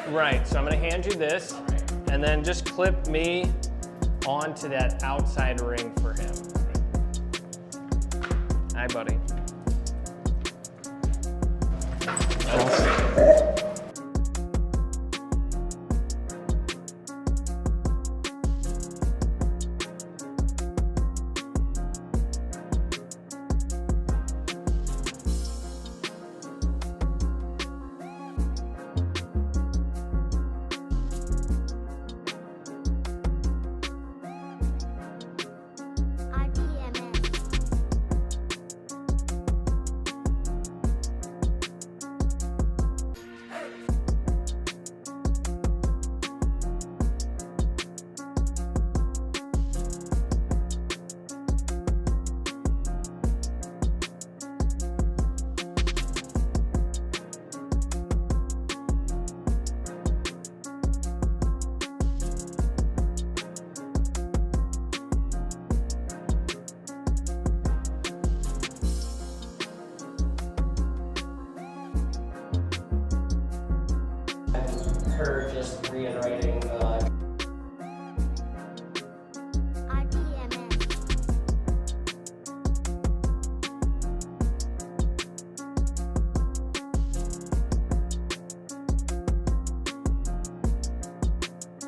Right, so I'm gonna hand you this, and then just clip me onto that outside ring for him. Hi, buddy. Her just reiterating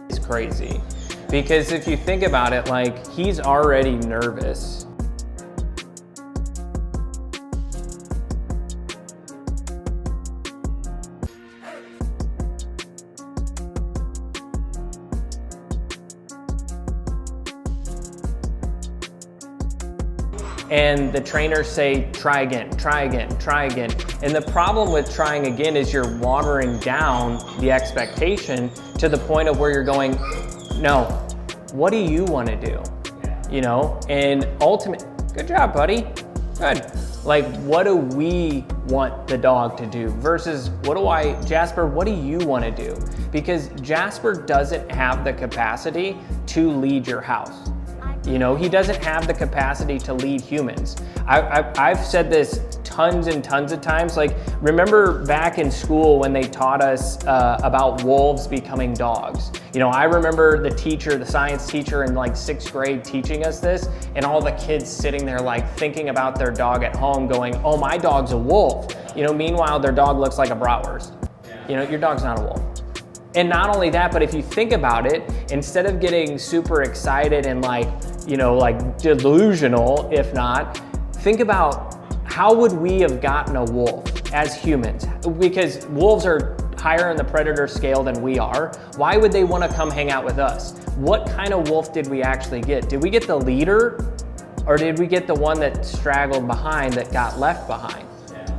It's crazy because if you think about it, like, he's already nervous. And the trainers say, try again, try again, try again. And the problem with trying again is you're watering down the expectation to the point of where you're going, no, what do you want to do? You know, and good job, buddy, good. Like, what do we want the dog to do versus Jasper, what do you want to do? Because Jasper doesn't have the capacity to lead your house. You know, he doesn't have the capacity to lead humans. I've said this tons and tons of times. Like, remember back in school when they taught us about wolves becoming dogs? You know, I remember the science teacher in like 6th grade teaching us this, and all the kids sitting there like thinking about their dog at home going, oh, my dog's a wolf. You know, meanwhile, their dog looks like a bratwurst. You know, your dog's not a wolf. And not only that, but if you think about it, instead of getting super excited and like, you know, like delusional, if not, think about how would we have gotten a wolf as humans? Because wolves are higher in the predator scale than we are. Why would they want to come hang out with us? What kind of wolf did we actually get? Did we get the leader, or did we get the one that straggled behind that got left behind?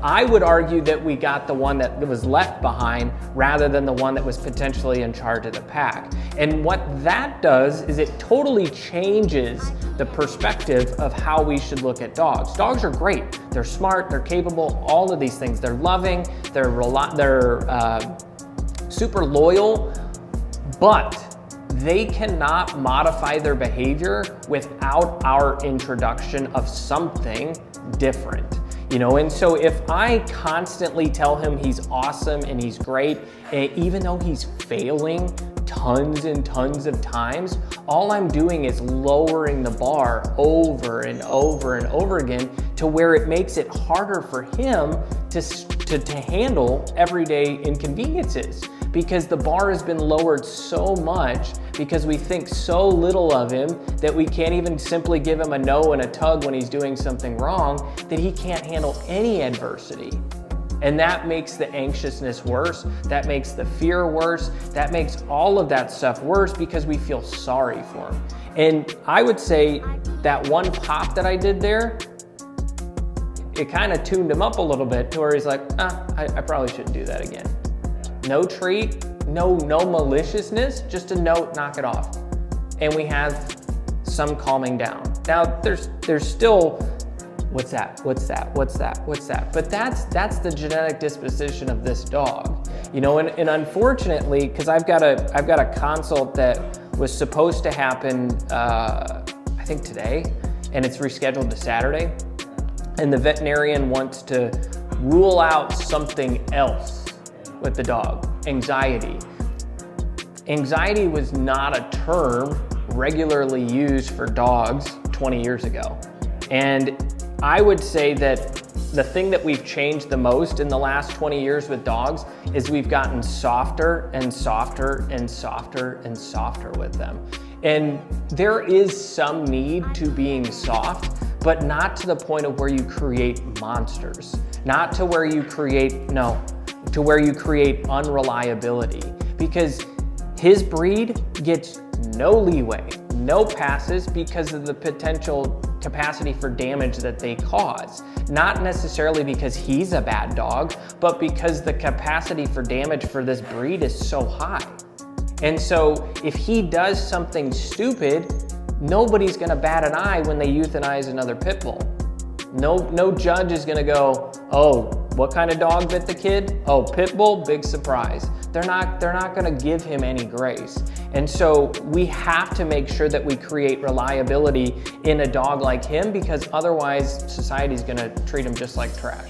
I would argue that we got the one that was left behind rather than the one that was potentially in charge of the pack. And what that does is it totally changes the perspective of how we should look at dogs. Dogs are great. They're smart, they're capable, all of these things. They're loving, they're super loyal, but they cannot modify their behavior without our introduction of something different. You know, and so if I constantly tell him he's awesome and he's great, even though he's failing tons and tons of times, all I'm doing is lowering the bar over and over and over again to where it makes it harder for him to handle everyday inconveniences, because the bar has been lowered so much because we think so little of him that we can't even simply give him a no and a tug when he's doing something wrong, that he can't handle any adversity. And that makes the anxiousness worse, that makes the fear worse, that makes all of that stuff worse because we feel sorry for him. And I would say that one pop that I did there, it kind of tuned him up a little bit to where he's like, I probably shouldn't do that again. No treat, no maliciousness, just a note, knock it off. And we have some calming down. Now there's still, what's that? But that's the genetic disposition of this dog. You know, and unfortunately, because I've got a consult that was supposed to happen, I think today, and it's rescheduled to Saturday. And the veterinarian wants to rule out something else with the dog, anxiety, Anxiety was not a term regularly used for dogs 20 years ago. And I would say that the thing that we've changed the most in the last 20 years with dogs is we've gotten softer and softer and softer and softer with them. And there is some need to being soft, but not to the point of where you create monsters, not to where you create, to where you create unreliability, because his breed gets no leeway, no passes because of the potential capacity for damage that they cause. Not necessarily because he's a bad dog, but because the capacity for damage for this breed is so high. And so if he does something stupid, nobody's gonna bat an eye when they euthanize another pit bull. No judge is gonna go, oh, what kind of dog bit the kid? Oh, pit bull, big surprise. They're not gonna give him any grace. And so we have to make sure that we create reliability in a dog like him, because otherwise society's gonna treat him just like trash.